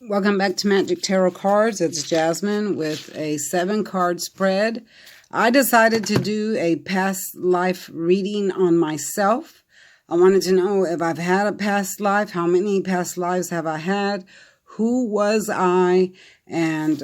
Welcome back to Magic Tarot Cards. It's Jasmine with a 7-card spread. I decided to do a past life reading on myself. I wanted to know if I've had a past life, how many past lives have I had, who was I, and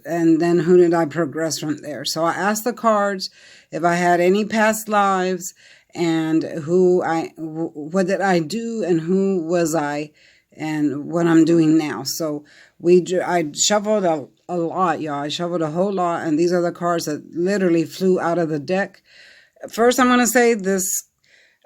then who did I progress from there. So I asked the cards if I had any past lives and what did I do and who was I and what I'm doing now. So I shuffled a lot, y'all. I shuffled a whole lot, and these are the cards that literally flew out of the deck. First, I'm going to say this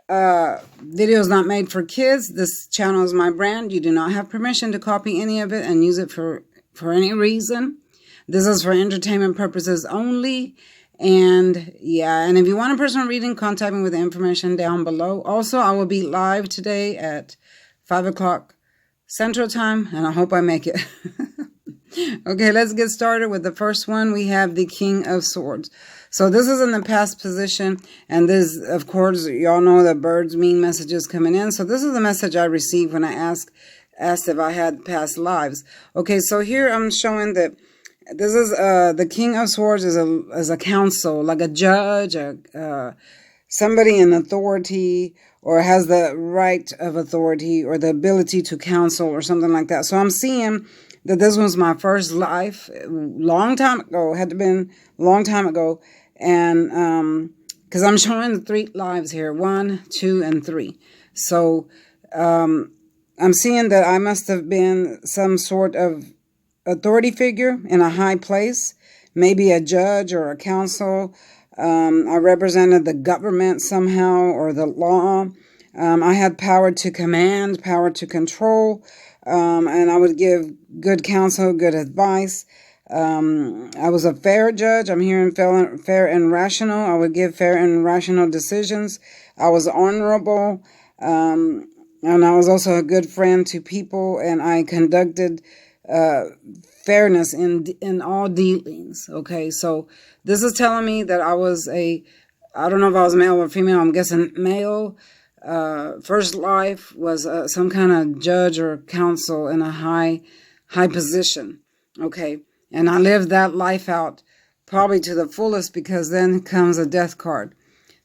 video is not made for kids. This channel is my brand. You do not have permission to copy any of it and use it for any reason. This is for entertainment purposes only. And yeah, and if you want a personal reading, contact me with the information down below. Also, I will be live today at 5 o'clock Central Time, and I hope I make it. Okay, let's get started with the first one. We have the King of Swords. So this is in the past position, and this, of course, y'all know that birds mean messages coming in. So this is the message I received when I asked if I had past lives. Okay, so here I'm showing that this is the King of Swords is a counsel, like a judge, somebody in authority, or has the right of authority or the ability to counsel or something like that. So I'm seeing that this was my first life, long time ago, had to been a long time ago. And because I'm showing 3 lives here, 1, 2, and 3. So I'm seeing that I must have been some sort of authority figure in a high place, maybe a judge or a counsel. I represented the government somehow, or the law. I had power to command, power to control, and I would give good counsel, good advice. I was a fair judge. I'm hearing fair and rational. I would give fair and rational decisions. I was honorable, and I was also a good friend to people, and I conducted fairness in all dealings. Okay, so this is telling me that I was I don't know if I was male or female. I'm guessing male. First life was some kind of judge or counsel in a high position. Okay, and I lived that life out probably to the fullest, because then comes a death card.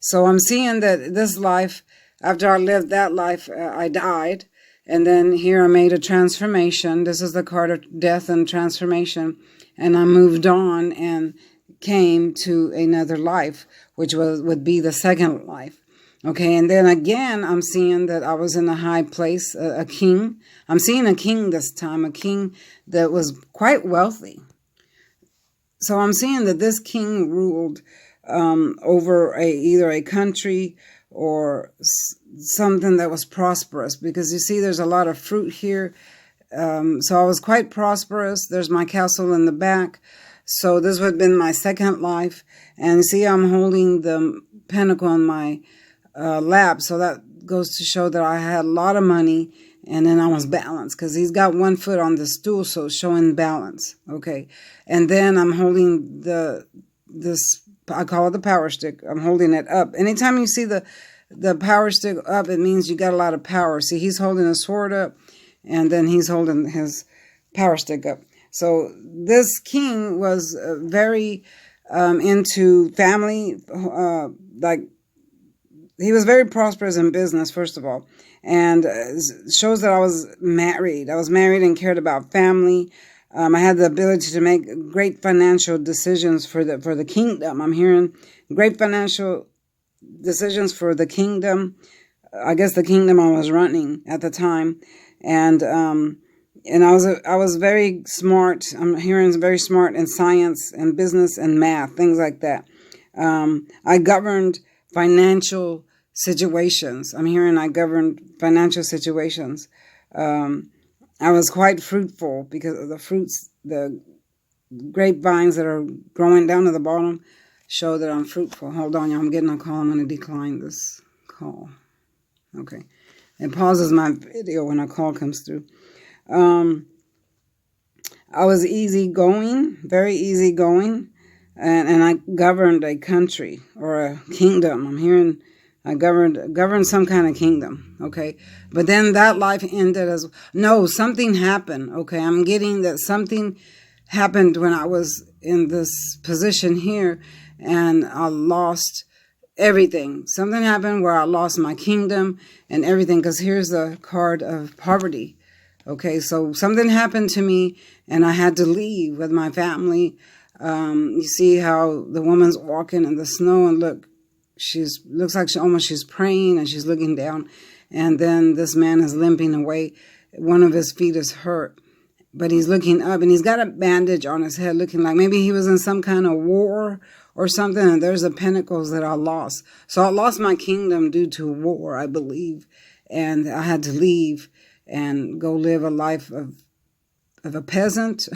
So I'm seeing that this life, after I lived that life, I died. And then here I made a transformation. This is the card of death and transformation. And I moved on and came to another life, which would be the second life. Okay, and then again, I'm seeing that I was in a high place, a king. I'm seeing a king this time, a king that was quite wealthy. So I'm seeing that this king ruled over either a country or something that was prosperous, because you see there's a lot of fruit here. So I was quite prosperous. There's my castle in the back. So this would have been my second life. And see, I'm holding the pentacle in my lap. So that goes to show that I had a lot of money, and then I was balanced, because he's got one foot on the stool, so it's showing balance. Okay. And then I'm holding this, I call it the power stick. I'm holding it up. Anytime you see the power stick up, it means you got a lot of power. See, he's holding a sword up, and then he's holding his power stick up. So this king was very into family. Like, he was very prosperous in business, first of all, and shows that I was married. I was married and cared about family. I had the ability to make great financial decisions for the kingdom. I'm hearing great financial decisions for the kingdom. I guess the kingdom I was running at the time, and I was very smart. I'm hearing very smart in science and business and math, things like that. I governed financial situations. I'm hearing I governed financial situations. I was quite fruitful, because of the fruits, the grapevines that are growing down to the bottom show that I'm fruitful. Hold on, y'all. I'm getting a call. I'm going to decline this call. Okay. It pauses my video when a call comes through. I was easygoing, very easygoing, and I governed a country or a kingdom. I'm hearing I governed some kind of kingdom, okay? But then that life ended as, no, something happened, okay? I'm getting that something happened when I was in this position here, and I lost everything. Something happened where I lost my kingdom and everything, because here's the card of poverty. Okay, so something happened to me and I had to leave with my family. You see how the woman's walking in the snow, and look, looks like she's praying, and she's looking down, and then this man is limping away. One of his feet is hurt, but he's looking up, and he's got a bandage on his head, looking like maybe he was in some kind of war or something, and there's the pentacles that I lost. So I lost my kingdom due to war, I believe, and I had to leave and go live a life of a peasant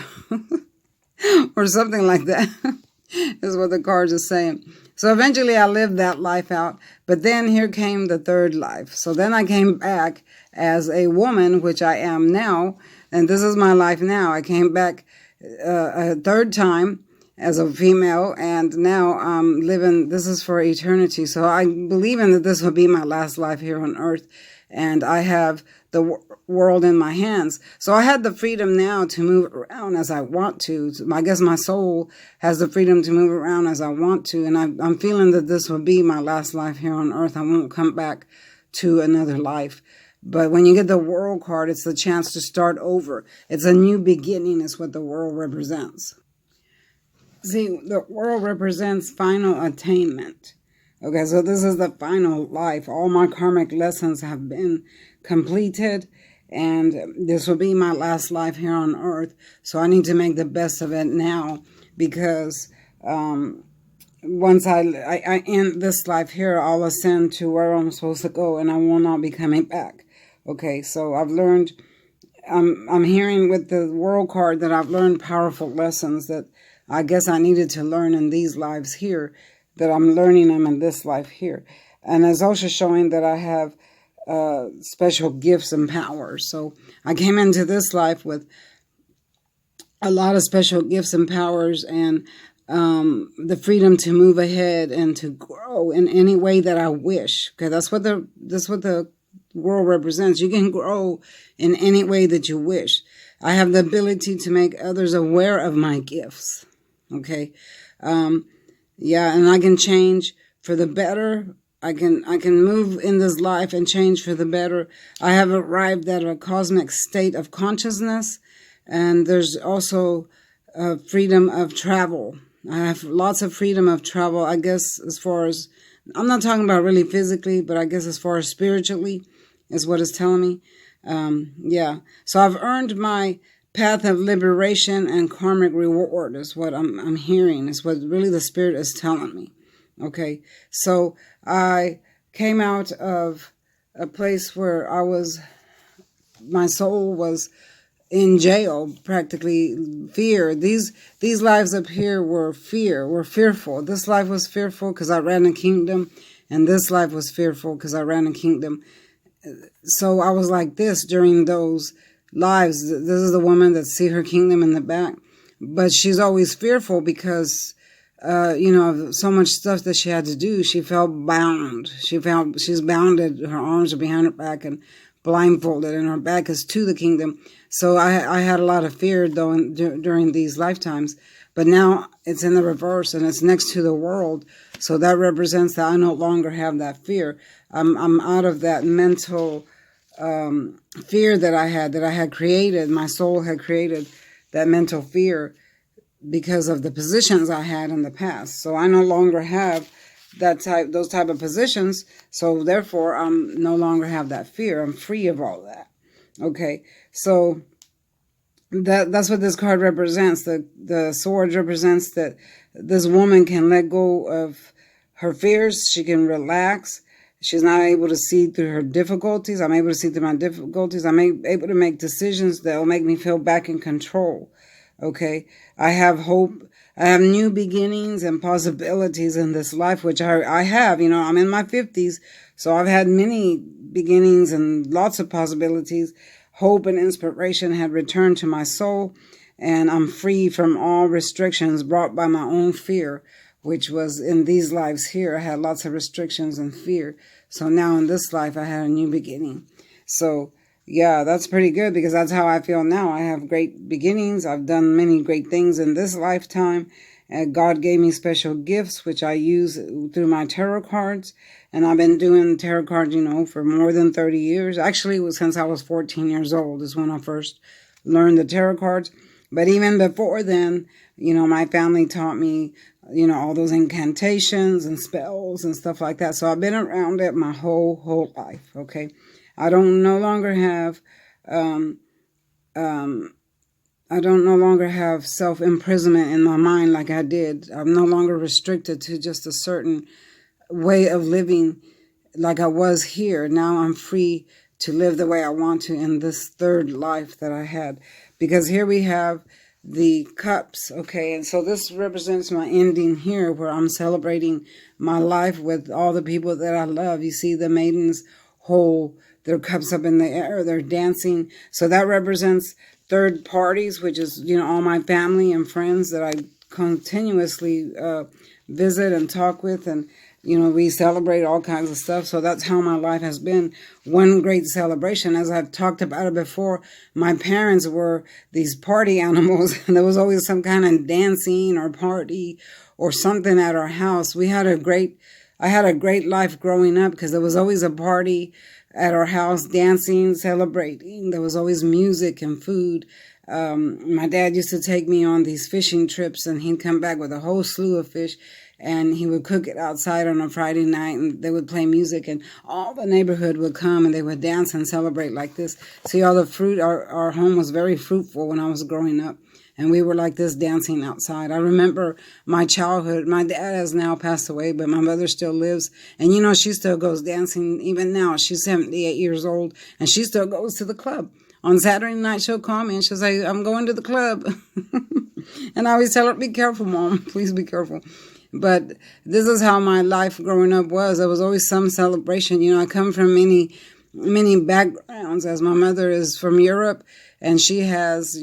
or something like that is what the cards are saying. So eventually I lived that life out, but then here came the third life. So then I came back as a woman, which I am now, and this is my life now. I came back a third time as a female, and now I'm living, this is for eternity. So I believe in that this will be my last life here on earth, and I have the world in my hands. So I had the freedom now to move around as I want to. I guess my soul has the freedom to move around as I want to, and I'm feeling that this will be my last life here on earth. I won't come back to another life. But when you get the world card, it's the chance to start over. It's a new beginning is what the world represents. See, the world represents final attainment. Okay, so this is the final life. All my karmic lessons have been completed, and this will be my last life here on earth. So I need to make the best of it now, because once I end this life here, I'll ascend to where I'm supposed to go, and I will not be coming back. Okay, so I've learned, I'm hearing with the world card that I've learned powerful lessons that I guess I needed to learn in these lives here, that I'm learning them in this life here. And it's also showing that I have special gifts and powers. So I came into this life with a lot of special gifts and powers, and the freedom to move ahead and to grow in any way that I wish. Okay, that's what the world represents. You can grow in any way that you wish. I have the ability to make others aware of my gifts. Okay. Yeah, and I can change for the better. I can move in this life and change for the better. I have arrived at a cosmic state of consciousness, and there's also freedom of travel. I have lots of freedom of travel, I guess, as far as, I'm not talking about really physically, but I guess as far as spiritually is what it's telling me. Yeah, so I've earned my path of liberation and karmic reward is what I'm hearing, is what really the spirit is telling me. Okay, so I came out of a place where my soul was in jail, practically fear. These lives up here were fearful. This life was fearful because I ran a kingdom, and this life was fearful because I ran a kingdom. So I was like this during those lives. This is the woman that see her kingdom in the back, but she's always fearful because of so much stuff that she had to do. She felt bound. She's bounded. Her arms are behind her back and blindfolded, and her back is to the kingdom. So I had a lot of fear during these lifetimes, but now it's in the reverse, and it's next to the world. So that represents that I no longer have that fear. I'm out of that mental fear that I had created. My soul had created that mental fear because of the positions I had in the past. So I no longer have those type of positions. So therefore, I'm no longer have that fear. I'm free of all that. Okay, so that's what this card represents. The sword represents that this woman can let go of her fears. She can relax. She's not able to see through her difficulties. I'm able to see through my difficulties. I'm able to make decisions that will make me feel back in control. Okay, I have hope. I have new beginnings and possibilities in this life, which I have. I'm in my 50s, so I've had many beginnings and lots of possibilities. Hope and inspiration had returned to my soul, and I'm free from all restrictions brought by my own fear, which was in these lives here. I had lots of restrictions and fear. So now in this life, I had a new beginning. So yeah, that's pretty good because that's how I feel now. I have great beginnings. I've done many great things in this lifetime. God gave me special gifts, which I use through my tarot cards. And I've been doing tarot cards, for more than 30 years. Actually, it was since I was 14 years old is when I first learned the tarot cards. But even before then, my family taught me, all those incantations and spells and stuff like that. So I've been around it my whole life, okay? I don't no longer have self-imprisonment in my mind like I did. I'm no longer restricted to just a certain way of living like I was here. Now I'm free to live the way I want to in this third life that I had. Because here we have the cups, okay? And so this represents my ending here where I'm celebrating my life with all the people that I love. You see the maidens hold their cups up in the air. They're dancing. So that represents third parties, which is, all my family and friends that I continuously visit and talk with. And, we celebrate all kinds of stuff. So that's how my life has been. One great celebration. As I've talked about it before, my parents were these party animals. And there was always some kind of dancing or party or something at our house. I had a great life growing up because there was always a party at our house, dancing, celebrating. There was always music and food. My dad used to take me on these fishing trips, and he'd come back with a whole slew of fish, and he would cook it outside on a Friday night, and they would play music, and all the neighborhood would come, and they would dance and celebrate like this. See, all the fruit, our home was very fruitful when I was growing up. And we were like this dancing outside. I remember my childhood. My dad has now passed away, but my mother still lives. And, she still goes dancing even now. She's 78 years old, and she still goes to the club. On Saturday night, she'll call me, and she'll say, I'm going to the club. And I always tell her, be careful, Mom. Please be careful. But this is how my life growing up was. There was always some celebration. I come from many backgrounds, as my mother is from Europe, and she has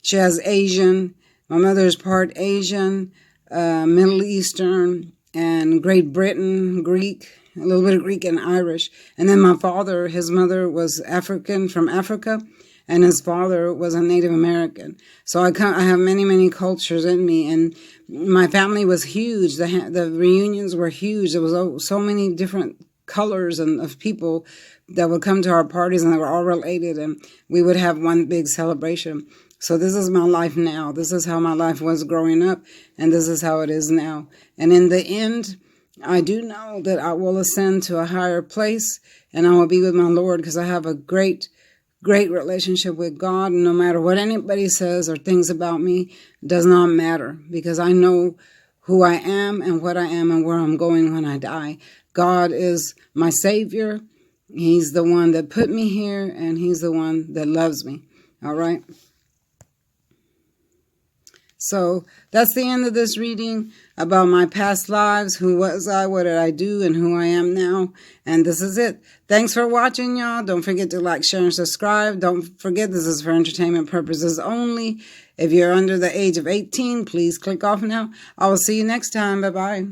she has Asian. My mother is part Asian, Middle Eastern, and Great Britain, Greek, a little bit of Greek and Irish. And then my father, his mother was African from Africa, and his father was a Native American. So I have many cultures in me, and my family was huge. The reunions were huge. There was so many different colors and of people that would come to our parties, and they were all related, and we would have one big celebration. So this is my life now. This is how my life was growing up, and this is how it is now. And in the end, I do know that I will ascend to a higher place, and I will be with my Lord because I have a great relationship with God. And no matter what anybody says or thinks about me, it does not matter because I know who I am and what I am and where I'm going when I die. God is my Savior. He's the one that put me here, and He's the one that loves me. All right? So that's the end of this reading about my past lives. Who was I? What did I do? And who I am now. And this is it. Thanks for watching, y'all. Don't forget to like, share, and subscribe. Don't forget this is for entertainment purposes only. If you're under the age of 18, please click off now. I will see you next time. Bye-bye.